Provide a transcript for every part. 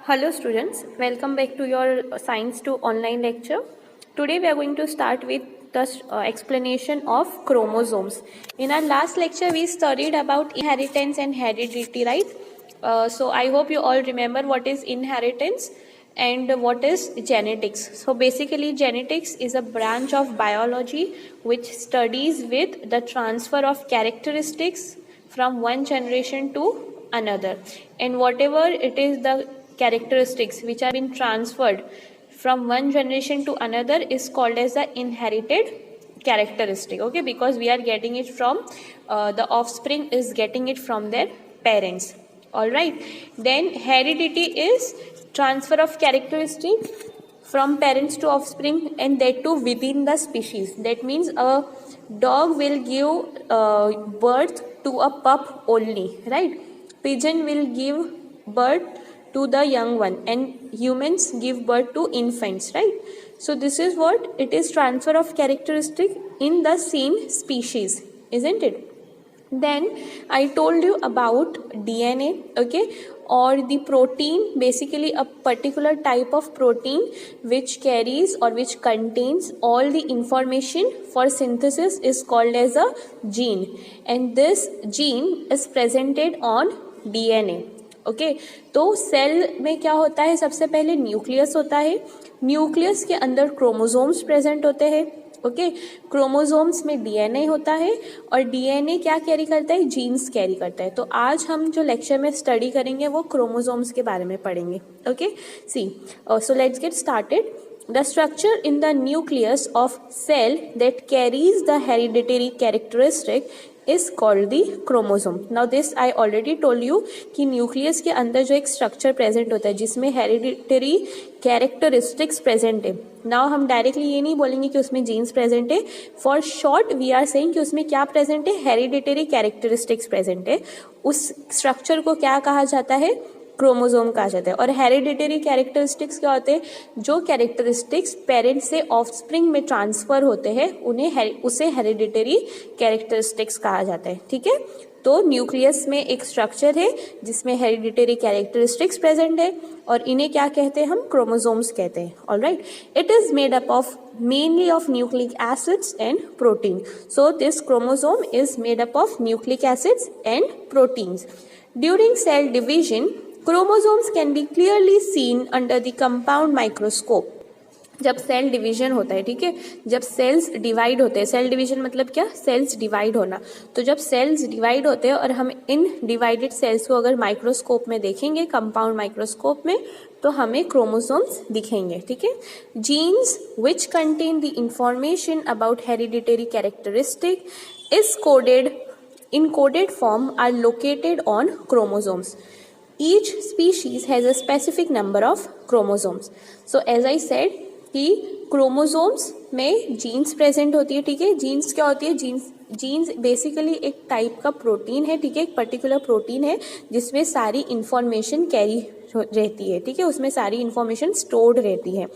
Hello students, welcome back to your Science 2 online lecture. Today we are going to start with the explanation of chromosomes. In our last lecture we studied about inheritance and heredity, right? So I hope you all remember what is inheritance and what is genetics. So basically genetics is a branch of biology which studies with the transfer of characteristics from one generation to another, and whatever it is the characteristics which have been transferred from one generation to another is called as the inherited characteristic. Okay, because we are getting it from the offspring is getting it from their parents. All right, then heredity is transfer of characteristics from parents to offspring, and that too within the species. That means a dog will give birth to a pup only, right? Pigeon will give birth to the young one, and humans give birth to infants, right? So this is what it is, transfer of characteristic in the same species, isn't it? Then I told you about DNA, okay, or the protein, basically a particular type of protein which carries or which contains all the information for synthesis is called as a gene, and this gene is presented on DNA. Okay तो cell में क्या होता है, सबसे पहले nucleus होता है, nucleus के अंदर क्रोमोसोम्स प्रेजेंट होते हैं. ओके, क्रोमोसोम्स में डीएनए होता है और डीएनए क्या कैरी करता है, जीन्स कैरी करता है. तो आज हम जो लेक्चर में स्टडी करेंगे वो क्रोमोसोम्स के बारे में पढ़ेंगे. Okay, see so let's get started. The structure in the nucleus of cell that carries the hereditary characteristic is called the chromosome. Now this I already told you कि nucleus के अंदर जो एक स्ट्रक्चर प्रेजेंट होता है जिसमें hereditary characteristics present है. Now हम डायरेक्टली ये नहीं बोलेंगे कि उसमें जीन्स प्रेजेंट है. For short we are saying कि उसमें क्या प्रेजेंट है, हेरिडिटरी कैरेक्टरिस्टिक्स प्रेजेंट है. उस स्ट्रक्चर को क्या कहा जाता है, क्रोमोसोम कहा जाता है. और हेरिडिटरी कैरेक्टरिस्टिक्स क्या होते हैं, जो कैरेक्टरिस्टिक्स पेरेंट्स से ऑफस्प्रिंग में ट्रांसफर होते हैं उसे हेरिडिटरी कैरेक्टरिस्टिक्स कहा जाता है. ठीक है, तो न्यूक्लियस में एक स्ट्रक्चर है जिसमें हेरिडिटरी कैरेक्टरिस्टिक्स प्रेजेंट है और इन्हें क्या कहते हैं, हम क्रोमोसोम्स कहते हैं. Alright, it is made up of mainly of nucleic acids and protein. So this chromosome is made up of nucleic acids and proteins. During cell division, chromosomes can be clearly seen under the compound microscope. जब cell division होता है, ठीक है, जब sales divide होते हैं, cell division मतलब क्या, सेल्स डिवाइड होना. तो जब सेल्स डिवाइड होते हैं और हम इन डिवाइडेड सेल्स को अगर माइक्रोस्कोप में देखेंगे, कंपाउंड माइक्रोस्कोप में, तो हमें क्रोमोसोम्स दिखेंगे. ठीक है, jeans which contain the information about hereditary characteristic is coded in coded form are located on chromosomes. Each species has a specific number of chromosomes. So as I said कि chromosomes में genes present होती है. ठीक है, jeans क्या होती है, jeans basically एक टाइप का प्रोटीन है. ठीक है, एक पर्टिकुलर प्रोटीन है जिसमें सारी इंफॉर्मेशन कैरी रहती है. ठीक है, उसमें सारी इंफॉर्मेशन स्टोर्ड रहती है.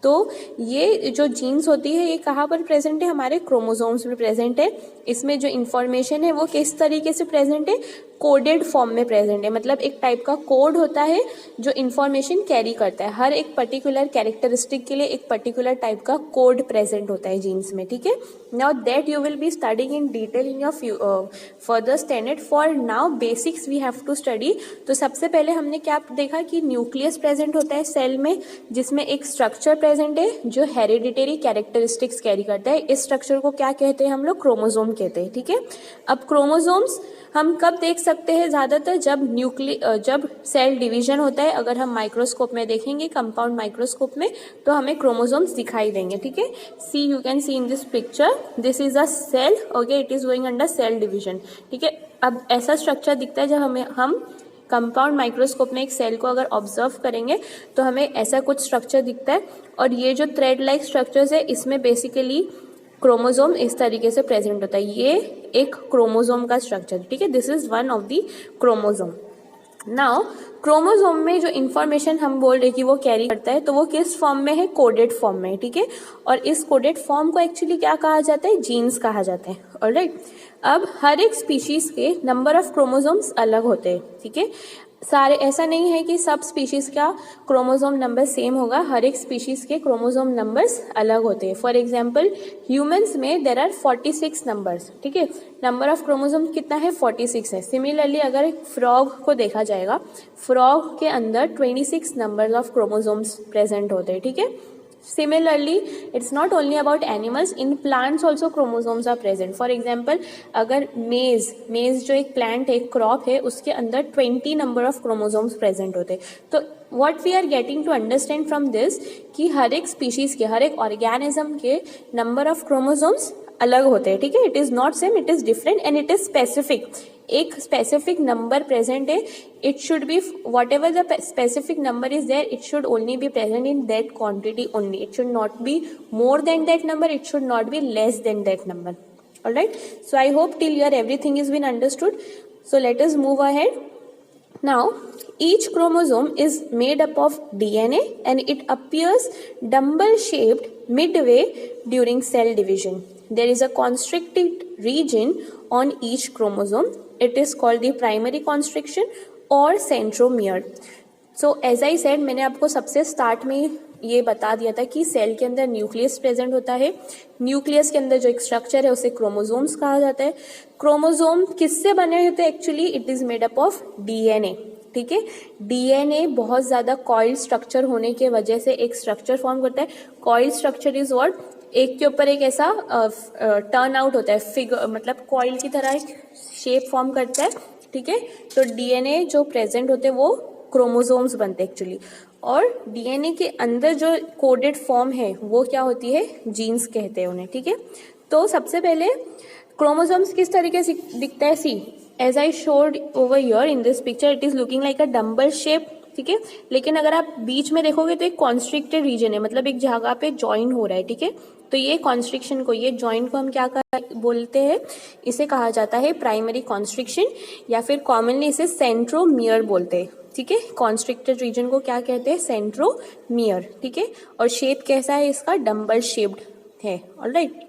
तो ये जो जीन्स होती है ये कहाँ पर प्रेजेंट है, हमारे क्रोमोसोम्स में प्रेजेंट है. इसमें जो इन्फॉर्मेशन है वो किस तरीके से प्रेजेंट है, कोडेड फॉर्म में प्रेजेंट है. मतलब एक टाइप का कोड होता है जो इन्फॉर्मेशन कैरी करता है. हर एक पर्टिकुलर कैरेक्टरिस्टिक के लिए एक पर्टिकुलर टाइप का कोड प्रेजेंट होता है जीन्स में. ठीक है, now that you will be studying in detail in your further standard. For now basics we have to study. तो सबसे पहले हमने क्या देखा कि न्यूक्लियस प्रेजेंट होता है सेल में जिसमें एक स्ट्रक्चर प्रेजेंट है जो हेरिडिटरी कैरेक्टरिस्टिक्स कैरी करता है. इस स्ट्रक्चर को क्या कहते हैं, हम लोग क्रोमोसोम कहते हैं. ठीक है, अब क्रोमोसोम्स हम कब देख सकते हैं, ज्यादातर जब सेल डिवीजन होता है. अगर हम माइक्रोस्कोप में देखेंगे, कंपाउंड माइक्रोस्कोप में, तो हमें क्रोमोसोम्स दिखाई देंगे. ठीक है, see you can see in this picture, this is a cell. Okay, it is going under cell division. ठीक है, अब ऐसा स्ट्रक्चर दिखता है जब हम कंपाउंड माइक्रोस्कोप में एक सेल को अगर ऑब्जर्व करेंगे तो हमें ऐसा कुछ स्ट्रक्चर दिखता है. और ये जो थ्रेड लाइक स्ट्रक्चर्स है इसमें बेसिकली क्रोमोसोम इस तरीके से प्रेजेंट होता है. ये एक क्रोमोसोम का स्ट्रक्चर. ठीक है, this is one of the chromosome. Now chromosome में जो इन्फॉर्मेशन हम बोल रहे कि वो कैरी करता है, तो वो किस फॉर्म में है, कोडेड फॉर्म में. ठीक है, और इस कोडेड फॉर्म को एक्चुअली क्या कहा जाता है, जीन्स कहा जाता है. ऑलराइट, अब हर एक स्पीशीज के नंबर ऑफ क्रोमोसोम्स अलग होते हैं. ठीक है, सारे, ऐसा नहीं है कि सब स्पीशीज़ का क्रोमोसोम नंबर सेम होगा, हर एक स्पीशीज़ के क्रोमोसोम नंबर्स अलग होते हैं। फॉर एग्जांपल ह्यूमंस में देर आर 46 नंबर्स, ठीक है, नंबर ऑफ क्रोमोसोम कितना है, 46 है। सिमिलरली अगर एक फ्रॉग को देखा जाएगा, फ्रॉग के अंदर 26 नंबर ऑफ क्रोमोसोम्स प्रेजेंट होते हैं, ठीक है। Similarly, it's not only about animals, in plants also chromosomes are present. For example, अगर मेज जो एक प्लांट है, क्रॉप है, उसके अंदर 20 नंबर ऑफ क्रोमोसोम्स प्रेजेंट होते हैं। तो what we are getting to understand from this कि हर एक स्पीशीज के, हर एक ऑर्गेनिज्म के नंबर ऑफ क्रोमोसोम्स अलग होते हैं, ठीक है। It is not same, it is different and it is specific. एक स्पेसिफिक नंबर प्रेजेंट है, it should be whatever the specific number is there, it should only be present in that quantity only. It should not be more than that number, it should not be less than that number. All right, so I hope till here everything is been understood. So let us move ahead. Now each chromosome is made up of DNA and it appears dumbbell shaped midway during cell division. There is a constricted region on each chromosome. It is called the primary constriction or centromere. So as I said, मैंने आपको सबसे start में ये बता दिया था कि cell के अंदर न्यूक्लियस प्रेजेंट होता है। न्यूक्लियस के अंदर जो एक स्ट्रक्चर है उसे क्रोमोसोम्स कहा जाता है। क्रोमोसोम किससे बने होते हैं actually? It is made up of DNA, ठीक है। डीएनए बहुत ज्यादा कॉइल स्ट्रक्चर होने के वजह से एक स्ट्रक्चर फॉर्म करता है। Coil structure is what? एक के ऊपर एक ऐसा टर्न आउट होता है, फिगर मतलब कॉइल की तरह एक शेप फॉर्म करता है, ठीक है। तो डीएनए जो प्रेजेंट होते हैं वो क्रोमोसोम्स बनते हैं एक्चुअली। और डीएनए के अंदर जो कोडेड फॉर्म है वो क्या होती है? जीन्स कहते हैं उन्हें, ठीक है। तो सबसे पहले क्रोमोसोम्स किस तरीके से दिखता है? See as I showed over here in this picture, it is looking like a dumbbell shape, ठीक है। लेकिन अगर आप बीच में देखोगे तो एक कॉन्स्ट्रिक्टेड रीजन है, मतलब एक जगह पे ज्वाइन हो रहा है, ठीक है। तो ये कॉन्स्ट्रिक्शन को, ये ज्वाइन को हम क्या बोलते हैं? इसे कहा जाता है प्राइमरी कॉन्स्ट्रिक्शन, या फिर कॉमनली इसे सेंट्रोमियर बोलते हैं, ठीक है। कॉन्स्ट्रिक्टेड रीजन को क्या कहते हैं? सेंट्रोमियर, ठीक है। और शेप कैसा है इसका? डम्बल शेप्ड है। Alright,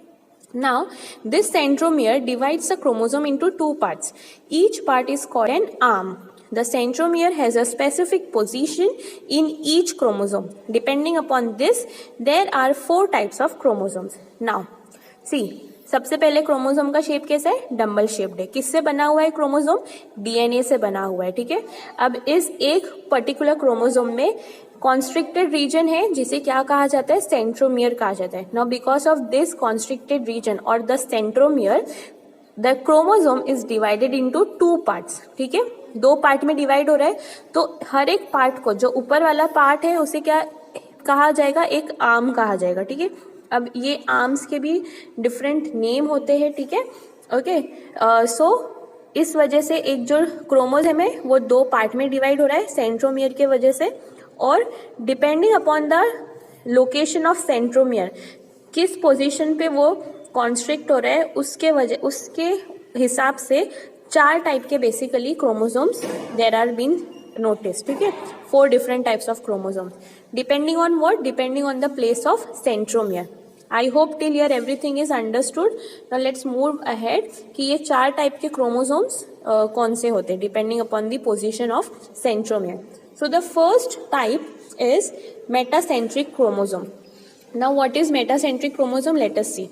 now this centromere divides the chromosome into two parts. Each part is called an arm. The centromere has a specific position in each chromosome. Depending upon this, there are 4 types of chromosomes. Now see, सबसे पहले chromosome का shape कैसा है? Dumbbell shaped है। किससे बना हुआ है क्रोमोसोम? डीएनए से बना हुआ है, ठीक है। अब इस एक पर्टिकुलर क्रोमोसोम में कॉन्स्ट्रिक्टेड रीजन है जिसे क्या कहा जाता है? सेंट्रोमियर कहा जाता है। Now because of this constricted region और the centromere, the chromosome is divided into 2 parts, ठीक है। 2 पार्ट में डिवाइड हो रहा है, तो हर एक पार्ट को, जो ऊपर वाला पार्ट है उसे क्या कहा जाएगा? एक आर्म कहा जाएगा, ठीक है। अब ये आर्म्स के भी डिफरेंट नेम होते हैं, ठीक है। ओके, सो इस वजह से एक जो क्रोमोसोम है वो 2 पार्ट में डिवाइड हो रहा है सेंट्रोमियर के वजह से। और depending upon the location of centromere, किस पोजीशन पे वो कॉन्स्ट्रिक्ट हो रहा है, उसके हिसाब से 4 टाइप के basically chromosomes there are been noticed, ठीक है। 4 different types of chromosomes depending on what? Depending on the place of centromere. I hope till here everything is understood. Now let's move ahead कि ये 4 type के chromosomes कौन से होते हैं depending upon the position of centromere. So the first type is metacentric chromosome. Now what is metacentric chromosome? Let us see.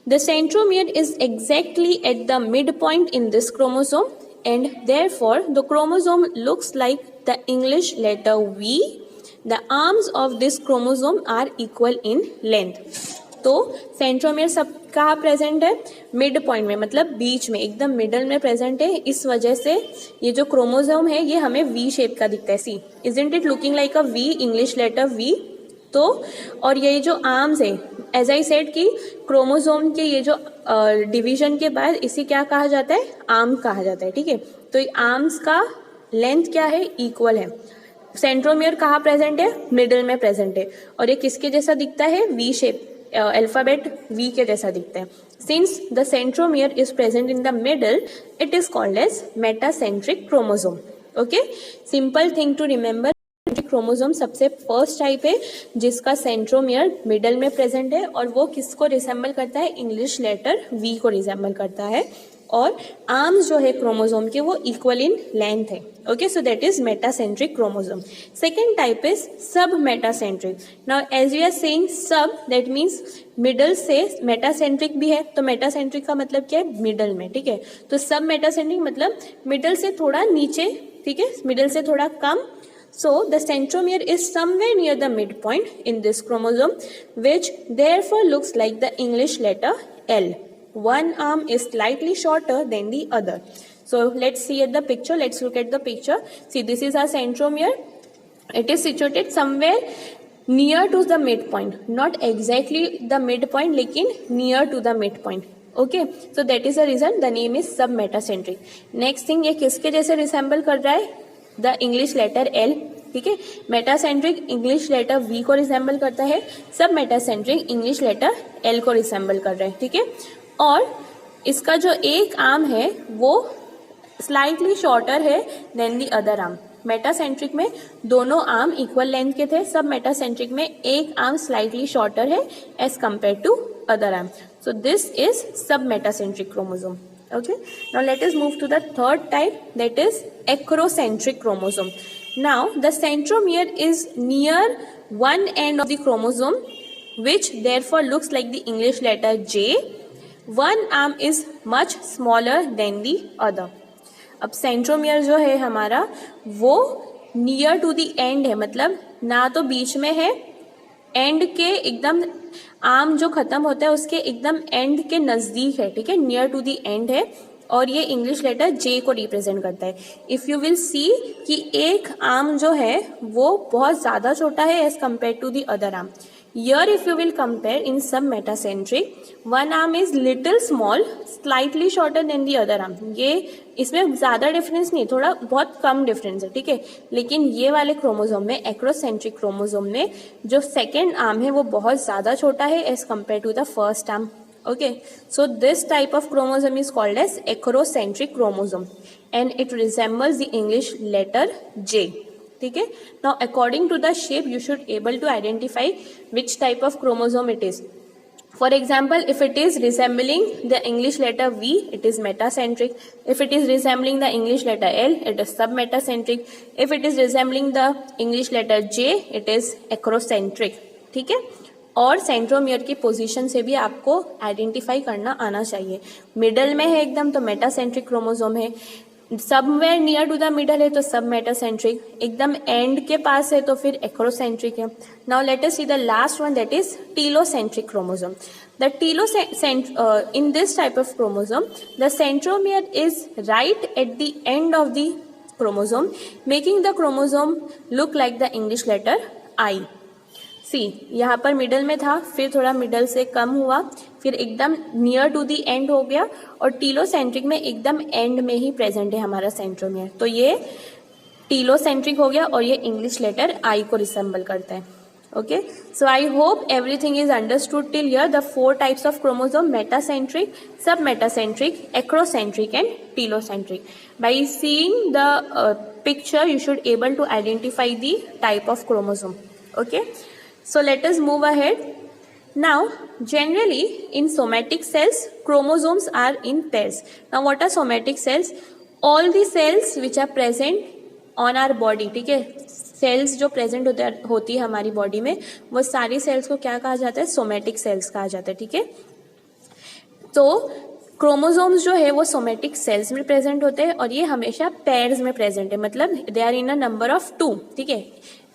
The centromere is exactly at the midpoint in this chromosome, and therefore the chromosome looks like the English letter V. The arms of this chromosome are equal in length. तो centromere सब कहाँ present है? Mid point में, मतलब बीच में, एकदम middle में present है। इस वजह से ये जो क्रोमोसोम है ये हमें वी शेप का दिखता है। See, isn't it looking like a V, English letter V. तो और ये जो आर्म्स है, एज आई सेड कि क्रोमोसोम के ये जो डिवीजन के बाद इसे क्या कहा जाता है? आर्म कहा जाता है, ठीक है। तो आर्म्स का लेंथ क्या है? इक्वल है। सेंट्रोमियर कहाँ प्रेजेंट है? मिडल में प्रेजेंट है। और ये किसके जैसा दिखता है? वी शेप, अल्फाबेट वी के जैसा दिखता है। Since the centromere is present in the middle, it is called as metacentric chromosome. Okay, simple thing to remember, chromosome सबसे फर्स्ट टाइप है जिसका सेंट्रोमियर मिडल में प्रेजेंट है, और वो किसको रिसेंबल करता है? इंग्लिश लेटर वी को रिसेंबल करता है। और आर्म्स जो है क्रोमोसोम के वो इक्वल इन लेंथ है. Okay, so that is metacentric chromosome. Second type is sub metacentric. Now as we are saying sub, that means middle से मेटासेंट्रिक भी है. तो मेटासेंट्रिक का मतलब क्या है? मिडल में. ठीक है, तो सब मेटासेंट्रिक मतलब मिडल से थोड़ा नीचे. ठीक है, मिडल से थोड़ा कम. So the centromere is somewhere near the midpoint in this chromosome, which therefore looks like the English letter L. One arm is slightly shorter than the other. So let's see at the picture. Let's look at the picture. See, this is our centromere. It is situated somewhere near to the midpoint. Not exactly the midpoint, लेकिन near to the midpoint. Okay, so that is the reason the name is submetacentric. Next thing, ये किसके जैसे resemble कर रहा है? The English letter L. ठीक है, metacentric English letter V को रिसेंबल करता है, सब मेटासेंट्रिक इंग्लिश लेटर एल को रिसेंबल कर रहा है. ठीक है, और इसका जो एक आर्म है वो स्लाइटली शॉर्टर है than the other arm. Metacentric में दोनों आर्म इक्वल लेंथ के थे, सब मेटासेंट्रिक में एक आर्म स्लाइटली शॉर्टर है as compare to other arm. So this is sub metacentric chromosome. Okay, now let us move to the third type, that is acrocentric chromosome. Now the centromere is near one end of the chromosome, which therefore looks like the English letter J. One arm is much smaller than the other. अब centromere जो है हमारा वो near to the end है, मतलब ना तो बीच में है, एंड के एकदम आर्म जो खत्म होता है उसके एकदम एंड के नजदीक है. ठीक है, नियर टू द एंड है, और ये इंग्लिश लेटर जे को रिप्रेजेंट करता है. इफ यू विल सी कि एक आर्म जो है वो बहुत ज्यादा छोटा है as compare to the other arm. Here if you will compare in some metacentric, one arm is little small, slightly shorter than the other arm. ये इसमें ज़्यादा डिफरेंस नहीं, थोड़ा बहुत कम डिफरेंस है. ठीक है, लेकिन ये वाले क्रोमोसोम में, एक्रोसेंट्रिक क्रोमोसोम में जो सेकेंड आर्म है वो बहुत ज़्यादा छोटा है as compare to the first arm. Okay, so this type of chromosome is called as acrocentric chromosome and it resembles the English letter J. ठीक है, now according to the shape you should able to identify which type of chromosome it is. For example, if it is resembling the English letter V, it is metacentric. If it is resembling the English letter L, it is submetacentric. If it is resembling the English letter J, it is acrocentric. ठीक है, और centromere की position से भी आपको identify करना आना चाहिए. मिडल में है एकदम तो मेटासेंट्रिक क्रोमोसोम है, सबवेयर नियर टू द मिडल है तो सब मेटासेंट्रिक, एकदम एंड के पास है तो फिर एक्रोसेंट्रिक है. Now let us see the last one, that is telocentric chromosome. In this type of chromosome, the centromere is right at the end of the chromosome, making the chromosome look like the English letter I. सी, यहाँ पर middle में था, फिर थोड़ा middle से कम हुआ, फिर एकदम नियर टू दी एंड हो गया, और टीलोसेंट्रिक में एकदम एंड में ही प्रेजेंट है हमारा सेंट्रोमियर. तो ये टीलोसेंट्रिक हो गया और ये इंग्लिश लेटर आई को रिसेंबल करता है. Okay, so I hope everything is understood till here. The 4 types of chromosome, metacentric, sub metacentric, acrocentric and telocentric. By seeing the picture you should able to identify the type of chromosome. Okay, so let us move ahead. Now generally in somatic cells chromosomes are in pairs. Now what are somatic cells? All the cells which are present on our body. ठीक है, sales जो present होती है हमारी body में वो सारी sales को क्या कहा जाता है? सोमेटिक सेल्स कहा जाता है. ठीक है, तो क्रोमोसोम्स जो है वो सोमेटिक सेल्स में प्रेजेंट होते हैं और ये हमेशा पेयर्स में प्रेजेंट है, मतलब they are in a number of 2. ठीक है,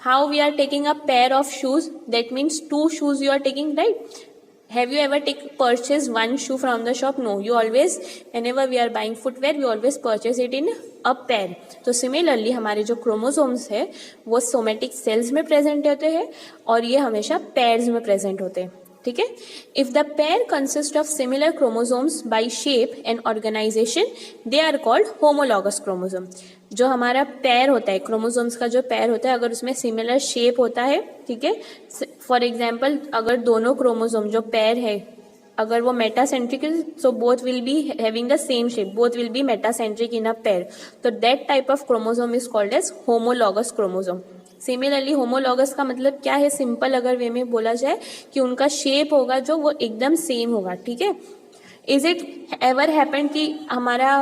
how we are taking a pair of shoes, that means 2 shoes you are taking, right? Have you ever purchased one shoe from the shop? No, you always, whenever we are buying footwear, we always purchase it in a pair. तो similarly हमारे जो chromosomes है वो somatic cells में present होते हैं और ये हमेशा पेयर्स में प्रेजेंट होते हैं. ठीक है, if the pair consist of similar chromosomes by shape and organisation they are called homologous chromosome. जो हमारा पेयर होता है, क्रोमोसोम्स का जो पेयर होता है, अगर उसमें सिमिलर शेप होता है, ठीक है, फॉर एग्जाम्पल अगर दोनों क्रोमोसोम जो पेयर है अगर वो मेटासेंट्रिक है so both will be having the same shape, both will be metacentric in a pair, तो that type of chromosome is called as homologous chromosome. Similarly homologous का मतलब क्या है? सिंपल अगर वे में बोला जाए कि उनका शेप होगा जो वो एकदम सेम होगा. ठीक है, इज इट एवर हैपन कि हमारा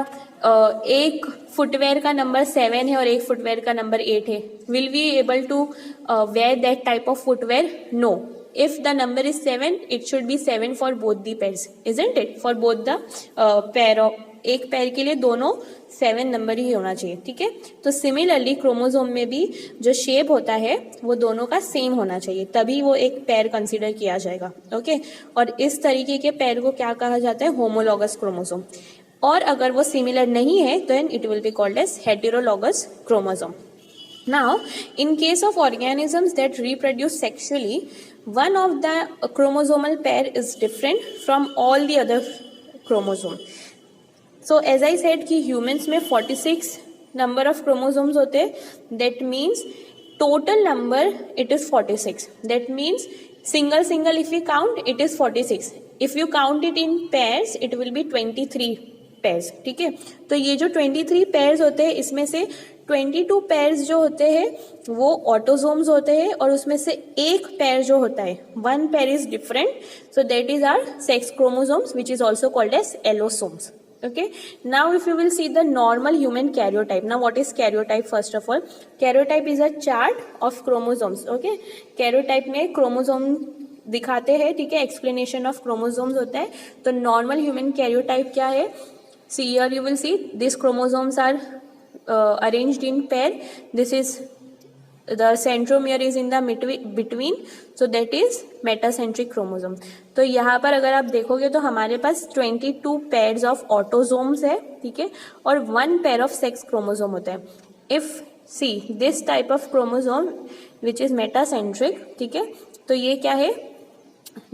एक फुटवेयर का नंबर 7 है और एक फुटवेयर का नंबर 8 है, will we able to wear that type of footwear? No. If the number is 7, it should be 7 for both the pairs, isn't it? For both the pair of, एक पैर के लिए दोनों 7 नंबर ही होना चाहिए, ठीक है. तो सिमिलरली क्रोमोसोम में भी जो शेप होता है वो दोनों का सेम होना चाहिए, तभी वो एक पैर कंसीडर किया जाएगा. ओके, और इस तरीके के पैर को क्या कहा जाता है? Homologous chromosome. और अगर वो सिमिलर नहीं है तो it will be called as heterologous chromosome. Now, in case of organisms that reproduce sexually, one of the chromosomal pair is different from all the other chromosome. So, as I said कि humans में 46 number of chromosomes होते हैं. That means total number it is 46. That means single if we count it is 46. If you count it in pairs it will be 23 pairs. ठीक है, तो ये जो 23 pairs होते हैं इसमें से 22 पेयर्स जो होते हैं वो ऑटोसोम्स होते हैं और उसमें से एक पेयर जो होता है, one pair is different, so that is our sex chromosomes which is also called as allosomes. Okay, now if you will see the normal human karyotype. Now what is karyotype? First of all, karyotype is a chart of chromosomes. Okay, karyotype में chromosome दिखाते हैं, ठीक है, explanation of chromosomes होता है. तो normal human karyotype क्या है? See here you will see these chromosomes are arranged in pair. This is the centromere is in the between, so that is metacentric chromosome. तो यहाँ पर अगर आप देखोगे तो हमारे पास 22 pairs of autosomes है, ठीक है, और 1 pair of sex chromosome होता है. If see this type of chromosome which is metacentric, ठीक है, तो ये क्या है?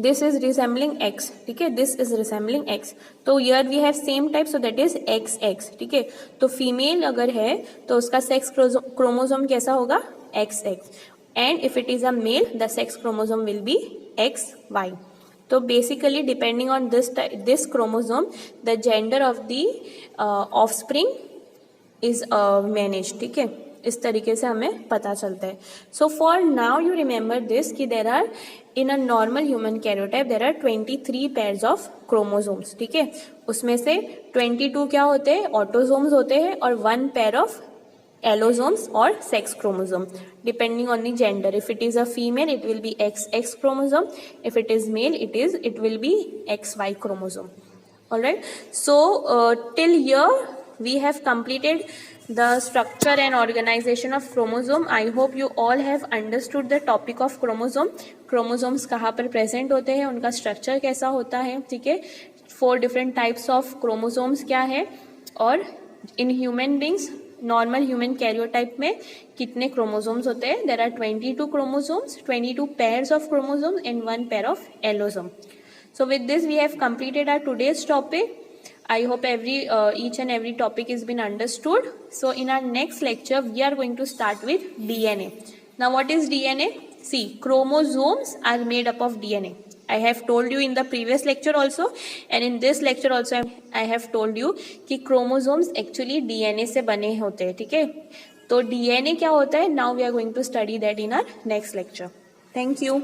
This is resembling X, ठीक है, this is resembling X. तो here we have same type, so that is XX, ठीक है. तो फीमेल अगर है तो उसका सेक्स क्रोमोसोम कैसा होगा? XX. And if it is a male, the sex chromosome will be XY. तो basically depending on this chromosome, the gender of the offspring is managed, ठीक है. इस तरीके से हमें पता चलता है. So for now you remember this कि there are in a normal human karyotype there are 23 pairs of chromosomes, ठीक है. उसमें से 22 क्या होते हैं? ऑटोसोम्स होते हैं और 1 पेयर ऑफ एलोसोम्स और sex chromosome depending on the gender. If it is a female it will B XX chromosome, if it is male it will B XY chromosome. Alright, so till here we have completed the structure and organization of chromosome. I hope you all have understood the topic of chromosome. chromosomes कहाँ पर present होते हैं, उनका structure कैसा होता है, ठीक है, 4 different types of chromosomes क्या है, और in human beings normal human karyotype में कितने chromosomes होते हैं? There are 22 chromosomes, 22 pairs of chromosomes and 1 pair of allosome. So with this we have completed our today's topic. I hope each and every topic has been understood. So in our next lecture, we are going to start with DNA. Now what is DNA? See, chromosomes are made up of DNA. I have told you in the previous lecture also, and in this lecture also I have told you कि chromosomes actually DNA से बने होते हैं, ठीक है. तो DNA क्या होता है? Now we are going to study that in our next lecture. Thank you.